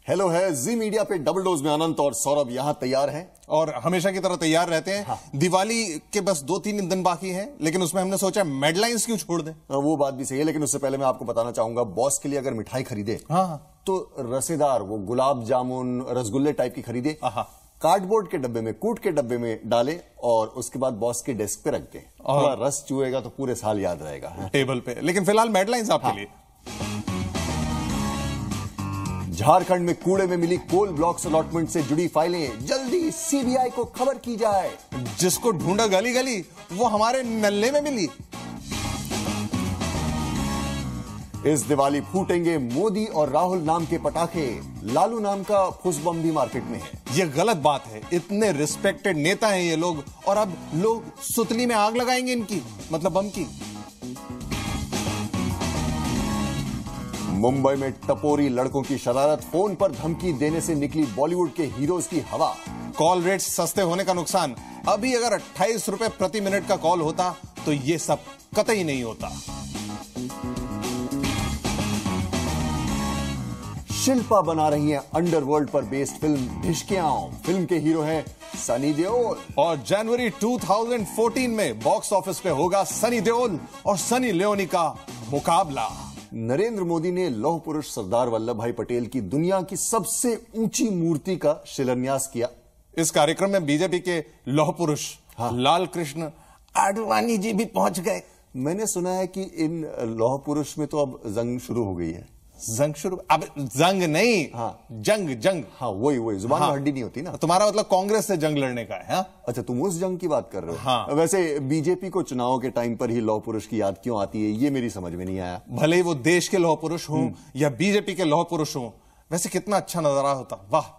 Hello है जी media पे double dose में अनंत और सौरभ यहां तैयार हैं और हमेशा की तरह तैयार रहते हैं। हाँ। दिवाली के बस 2-3 दिन बाकी हैं, लेकिन उसमें हमने सोचा मेडलाइंस क्यों छोड़ दें। वो बात भी सही है, लेकिन उससे पहले मैं आपको बताना चाहूंगा, बॉस के लिए अगर मिठाई खरीदे हाँ। तो रसेदार वो गुलाब जामुन रसगुल्ले टाइप की खरीदे, कार्डबोर्ड के डब्बे में, कूट के डब्बे में डाले और उसके बाद बॉस के डेस्क पे रख दे। थोड़ा रस चुएगा तो पूरे साल याद रहेगा टेबल पे। लेकिन फिलहाल मेडलाइंस आपके लिए। झारखंड में कूड़े में मिली कोल ब्लॉक्स अलॉटमेंट से जुड़ी फाइलें जल्दी सीबीआई को खबर की जाए। जिसको ढूंढा गली गली वो हमारे नल्ले में मिली। इस दिवाली फूटेंगे मोदी और राहुल नाम के पटाखे, लालू नाम का फुस बम भी मार्केट में है। ये गलत बात है, इतने रिस्पेक्टेड नेता हैं ये लोग और अब लोग सुतली में आग लगाएंगे इनकी, मतलब बम की। मुंबई में टपोरी लड़कों की शरारत, फोन पर धमकी देने से निकली बॉलीवुड के हीरोज की हवा। कॉल रेट्स सस्ते होने का नुकसान, अभी अगर 28 रुपए प्रति मिनट का कॉल होता तो ये सब कतई नहीं होता। शिल्पा बना रही है अंडरवर्ल्ड पर बेस्ड फिल्म ढिशक्याओं। फिल्म के हीरो हैं सनी देओल। और जनवरी 2014 में बॉक्स ऑफिस पे होगा सनी देओल और सनी लियोनी का मुकाबला। नरेंद्र मोदी ने लौह पुरुष सरदार वल्लभ भाई पटेल की दुनिया की सबसे ऊंची मूर्ति का शिलान्यास किया। इस कार्यक्रम में बीजेपी के लौह पुरुष लाल कृष्ण आडवाणी जी भी पहुंच गए। मैंने सुना है कि इन लौह पुरुष में तो अब जंग शुरू हो गई है। जंग शुरू? अब जंग नहीं, जंग। हाँ वही जुबान में हड्डी नहीं होती ना। तुम्हारा मतलब कांग्रेस से जंग लड़ने का है? अच्छा, तुम उस जंग की बात कर रहे हो। हाँ। वैसे बीजेपी को चुनाव के टाइम पर ही लौह पुरुष की याद क्यों आती है, ये मेरी समझ में नहीं आया। भले ही वो देश के लौह पुरुष हों या बीजेपी के लौह पुरुष हों, वैसे कितना अच्छा नजारा होता। वाह,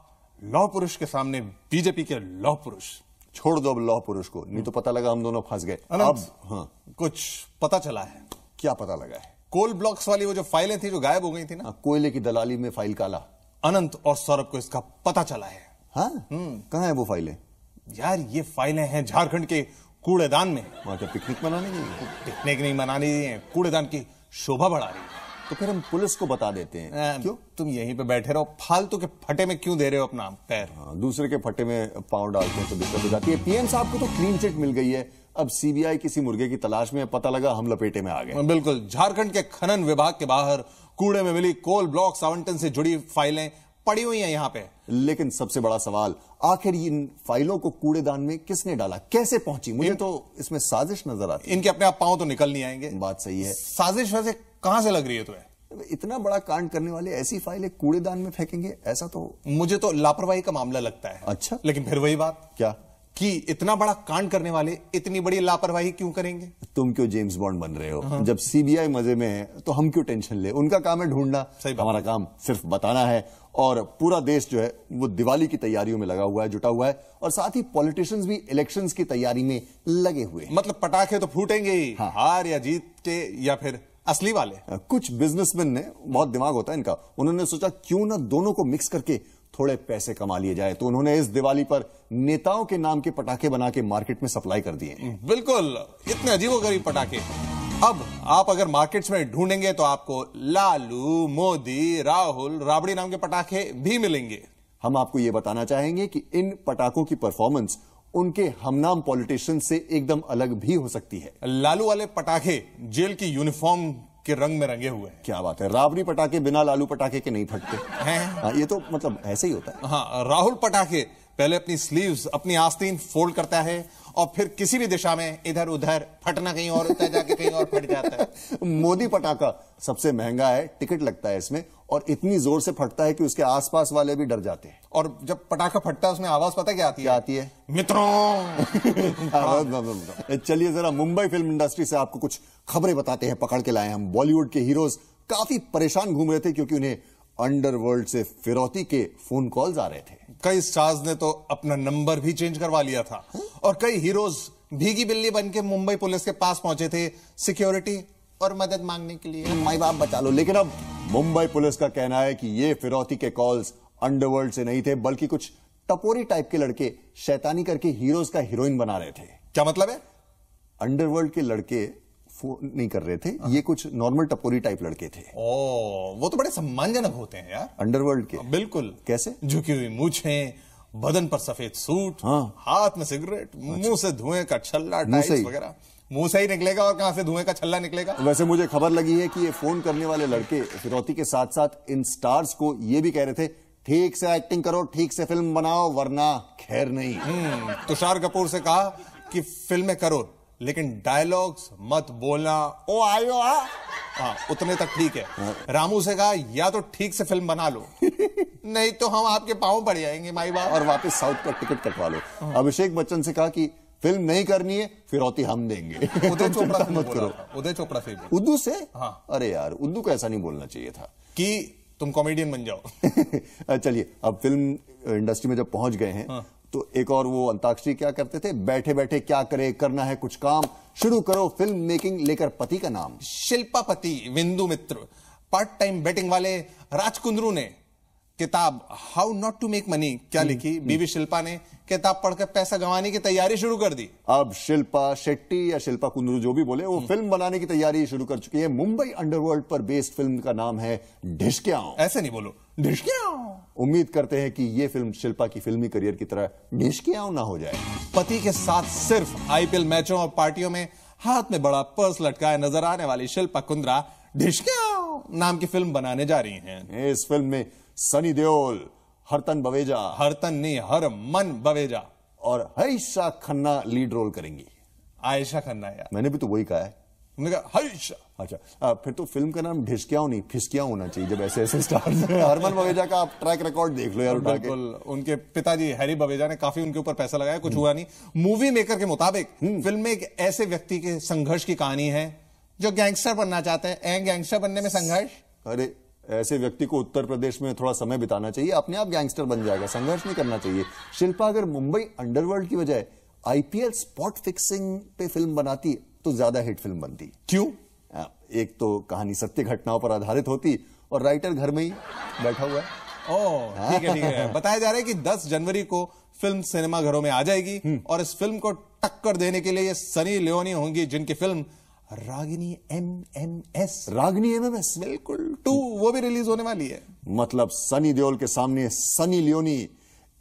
लौह पुरुष के सामने बीजेपी के लौह पुरुष। छोड़ दो अब लौह पुरुष को, नहीं तो पता लगा हम दोनों फंस गए। अब कुछ पता चला है। क्या पता लगा है? कोल ब्लॉक्स वाली वो जो फाइलें थी जो गायब हो गई थी ना, कोयले की दलाली में फाइल काला। अनंत और सौरभ को इसका पता चला है। हाँ? कहाँ है वो फाइलें? यार ये फाइलें हैं झारखंड के कूड़ेदान में। वहां क्या पिकनिक मनाने गई? पिकनिक नहीं मनाने दी है, कूड़ेदान की शोभा बढ़ा रही है। तो फिर हम पुलिस को बता देते हैं। क्यों? तुम यहीं पे बैठे रहो, फालतू के फटे में क्यों दे रहे हो अपना पैर? दूसरे के फटे में पांव डालते हैं तो दिक्कत हो जाती है। पीएम साहब को तो क्लीन चिट मिल गई है, अब सीबीआई किसी मुर्गे की तलाश में, पता लगा हम लपेटे में आ गए। बिल्कुल, झारखंड के खनन विभाग के बाहर कूड़े में मिली कोल ब्लॉक्स आवंटन से जुड़ी फाइलें पड़ी हुई हैं यहां पे। लेकिन सबसे बड़ा सवाल, आखिर इन फाइलों को कूड़ेदान में किसने डाला, कैसे पहुंची? मुझे तो इसमें साजिश नजर आती है। इनके अपने आप पांव तो निकल नहीं आएंगे। बात सही है। साजिश वैसे कहां से लग रही है तुम्हें? इतना बड़ा कांड करने वाले ऐसी फाइलें कूड़ेदान में फेंकेंगे, ऐसा तो मुझे तो लापरवाही का मामला लगता है। अच्छा, लेकिन फिर वही बात क्या कि इतना बड़ा कांड करने वाले इतनी बड़ी लापरवाही क्यों करेंगे? तुम क्यों जेम्स बॉन्ड बन रहे हो? जब सीबीआई मजे में है तो हम क्यों टेंशन ले? उनका काम है ढूंढना, हमारा काम सिर्फ बताना है। और पूरा देश जो है वो दिवाली की तैयारियों में लगा हुआ है, जुटा हुआ है, और साथ ही पॉलिटिशियंस भी इलेक्शंस की तैयारी में लगे हुए हैं। मतलब पटाखे तो फूटेंगे ही, हार या जीत के या फिर असली वाले। कुछ बिजनेसमैन ने, बहुत दिमाग होता है इनका, उन्होंने सोचा क्यों ना दोनों को मिक्स करके थोड़े पैसे कमा लिए जाए, तो उन्होंने इस दिवाली पर नेताओं के नाम के पटाखे बना के मार्केट में सप्लाई कर दिए। बिल्कुल, इतने अजीबोगरीब पटाखे। अब आप अगर मार्केट्स में ढूंढेंगे तो आपको लालू, मोदी, राहुल, राबड़ी नाम के पटाखे भी मिलेंगे। हम आपको यह बताना चाहेंगे कि इन पटाखों की परफॉर्मेंस उनके हमनाम पॉलिटिशियन से एकदम अलग भी हो सकती है। लालू वाले पटाखे जेल की यूनिफॉर्म के रंग में रंगे हुए हैं। क्या बात है, राबड़ी पटाखे बिना लालू पटाखे के नहीं फटते हैं। ये तो मतलब ऐसे ही होता है। हाँ, राहुल पटाखे पहले अपनी स्लीव्स, अपनी आस्तीन फोल्ड करता है और फिर किसी भी दिशा में इधर उधर फटना कहीं और होता है, जाके कहीं और फट जाता है। मोदी पटाखा सबसे महंगा है, टिकट लगता है इसमें, और इतनी जोर से फटता है कि उसके आसपास वाले भी डर जाते हैं। और जब पटाखा फटता है उसमें आवाज पता क्या आती है? मित्रों। चलिए जरा मुंबई फिल्म इंडस्ट्री से आपको कुछ खबरें बताते हैं, पकड़ के लाए हम। बॉलीवुड के हीरोज काफी परेशान घूम रहे थे क्योंकि उन्हें अंडरवर्ल्ड से फिरौती के फोन कॉल्स आ रहे थे। कई स्टार्स ने तो अपना नंबर भी चेंज करवा लिया था और कई हीरोज भीगी बिल्ली बनके मुंबई पुलिस के पास पहुंचे थे सिक्योरिटी और मदद मांगने के लिए। माई बाप बचा लो। लेकिन अब मुंबई पुलिस का कहना है कि ये फिरौती के कॉल्स अंडरवर्ल्ड से नहीं थे, बल्कि कुछ टपोरी टाइप के लड़के शैतानी करके हीरोज का हीरोइन बना रहे थे। क्या मतलब है? अंडरवर्ल्ड के लड़के फोन नहीं कर रहे थे, ये कुछ नॉर्मल टपोरी टाइप लड़के थे। ओ, वो तो बड़े सम्मानजनक होते हैं यार, अंडरवर्ल्ड के। बिल्कुल। कैसे? झुकी हुई मूछें, बदन पर सफेद सूट, हाँ। हाथ में सिगरेट, मुंह से धुएं का छल्ला, टाइल्स वगैरह। मुंह से ही निकलेगा और कहां से धुएं का छल्ला निकलेगा? वैसे मुझे खबर लगी है कि ये फोन करने वाले लड़के फिरौती के साथ साथ इन स्टार्स को ये भी कह रहे थे, ठीक से एक्टिंग करो, ठीक से फिल्म बनाओ, वरना खैर नहीं। तुषार कपूर से कहा कि फिल्में करो लेकिन डायलॉग्स मत बोलना, ओ आयो आ। हाँ, उतने तक ठीक है। रामू से कहा या तो ठीक से फिल्म बना लो नहीं तो हम आपके पांव पड़ जाएंगे माई बाप, और वापस साउथ का टिकट कटवा लो। अभिषेक बच्चन से कहा कि फिल्म नहीं करनी है, फिरौती हम देंगे। उदय चोपड़ा से मत करो। उदय चोपड़ा से। उद्दू से? हाँ। अरे यार, उद्दू को ऐसा नहीं बोलना चाहिए था कि तुम कॉमेडियन बन जाओ। चलिए, अब फिल्म इंडस्ट्री में जब पहुंच गए हैं, हाँ। तो एक और वो अंताक्षरी क्या करते थे, बैठे बैठे क्या करे, करना है कुछ काम, शुरू करो फिल्म मेकिंग, लेकर पति का नाम। शिल्पा पति विंदु मित्र, पार्ट टाइम बेटिंग वाले राजकुंद्रू ने किताब how not to make money क्या लिखी, बीवी शिल्पा ने किताब पढ़कर पैसा गंवाने की तैयारी शुरू कर दी। अब शिल्पा शेट्टी या शिल्पा कुंद्रू जो भी बोले, वो फिल्म बनाने की तैयारी शुरू कर चुकी है। मुंबई अंडरवर्ल्ड पर बेस्ड फिल्म का नाम है ढिशक्याओं। ऐसे नहीं बोलो, ढिशक्याओं। उम्मीद करते हैं कि ये फिल्म शिल्पा की फिल्मी करियर की तरह ढिशक्याओं ना हो जाए। पति के साथ सिर्फ आईपीएल मैचों और पार्टियों में हाथ में बड़ा पर्स लटकाए नजर आने वाली शिल्पा कुंद्रा ढिशक्याओं नाम की फिल्म बनाने जा रही हैं। इस फिल्म में सनी देओल, हरतन बवेजा, हरतन नहीं हरमन बवेजा और आयशा खन्ना लीड रोल करेंगी। आयशा खन्ना यार, मैंने भी तो वही कहा है। मैंने कहा आयशा। अच्छा, फिर तो फिल्म का नाम ढिशक्याओं नहीं फिसक्याओं होना चाहिए जब ऐसे ऐसे स्टार्स हैं। हरमन बवेजा का आप ट्रैक रिकॉर्ड देख लो यार उठा के। उनके पिताजी हैरी बवेजा ने काफी उनके ऊपर पैसा लगाया, कुछ हुआ नहीं। मूवी मेकर के मुताबिक फिल्म में एक ऐसे व्यक्ति के संघर्ष की कहानी है जो गैंगस्टर बनना चाहते हैं। गैंगस्टर बनने में संघर्ष? अरे, ऐसे व्यक्ति को उत्तर प्रदेश में थोड़ा समय बिताना चाहिए, अपने आप गैंगस्टर बन जाएगा, संघर्ष नहीं करना चाहिए। शिल्पा अगर मुंबई अंडरवर्ल्ड की बजाय आईपीएल स्पॉट फिक्सिंग पे फिल्म बनाती तो ज्यादा हिट फिल्म बनती। क्यों? एक तो कहानी सत्य घटनाओं पर आधारित होती और राइटर घर में ही बैठा हुआ है। ओह, ठीक है ठीक है। बताया जा रहा है कि 10 जनवरी को फिल्म सिनेमा घरों में आ जाएगी और इस फिल्म को टक्कर देने के लिए ये सनी लियोनी होंगी, जिनकी film Ragini MMS। Ragini MMS बिल्कुल 2 वो भी रिलीज होने वाली है। मतलब सनी देओल के सामने सनी लियोनी,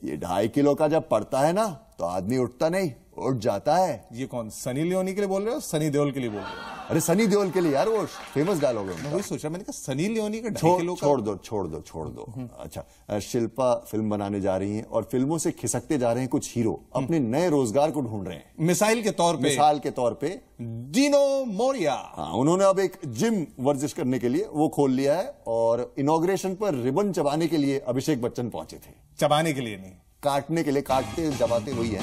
ये 2.5 किलो का जब पड़ता है ना तो आदमी उठता नहीं, उठ जाता है। ये कौन, सनी लियोनी के लिए बोल रहे हो, सनी देओल के लिए बोल रहे हो? अरे सनी देओल के लिए यार, वो फेमस डायलॉग है। मैं वही सोच रहा, मैंने कहा सनी लियोनी का 2.5 किलो का। छोड़ दो। अच्छा, शिल्पा फिल्म बनाने जा रही हैं और फिल्मों से खिसकते जा रहे हैं कुछ हीरो, अपने नए रोजगार को ढूंढ रहे हैं। मिसाल के तौर पे डिनो मोरिया। हाँ, उन्होंने अब एक जिम वर्जिश करने के लिए वो खोल लिया है और इनॉग्रेशन पर रिबन चबाने के लिए अभिषेक बच्चन पहुंचे थे। चबाने के लिए नहीं, काटने के लिए, काटते चबाते वही है।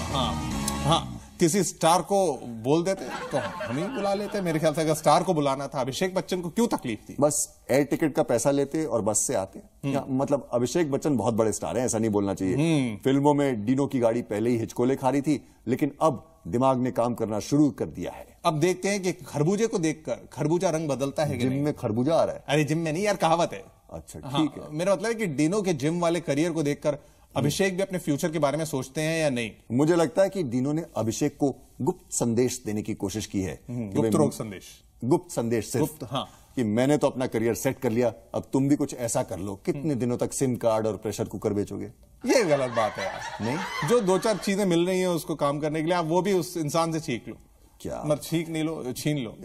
हाँ, किसी स्टार को बोल देते तो हम ही बुला लेते। मेरे ख्याल से अगर स्टार को बुलाना था, अभिषेक बच्चन को क्यों तकलीफ थी? बस एयर टिकट का पैसा लेते और बस से आते। मतलब अभिषेक बच्चन बहुत बड़े स्टार हैं, ऐसा नहीं बोलना चाहिए। फिल्मों में डिनो की गाड़ी पहले ही हिचकोले खा रही थी, लेकिन अब दिमाग ने काम करना शुरू कर दिया है। अब देखते हैं कि खरबूजे को देखकर खरबूजा रंग बदलता है कि जिम नहीं? में खरबूजा आ रहा है? अरे जिम में नहीं यार, कहावत है। अच्छा, ठीक है। मेरा मतलब है कि डिनो के जिम वाले करियर को देखकर अभिषेक भी अपने फ्यूचर के बारे में सोचते हैं या नहीं? मुझे लगता है कि डिनो ने अभिषेक को गुप्त संदेश देने की कोशिश की है। गुप्त संदेश सिर्फ, हाँ, कि मैंने तो अपना करियर सेट कर लिया, अब तुम भी कुछ ऐसा कर लो। कितने दिनों तक सिम कार्ड और प्रेशर कुकर बेचोगे? ये गलत बात है यार। नहीं, जो 2-4 चीजें मिल रही हैं उसको काम करने के लिए, आप वो भी उस इंसान से सीख लो। क्या मत छीन नहीं लो, छीन लो।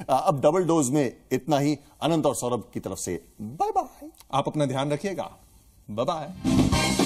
अब डबल डोज में इतना ही। अनंत और सौरभ की तरफ से बाय बाय। आप अपना ध्यान रखिएगा। Bye bye.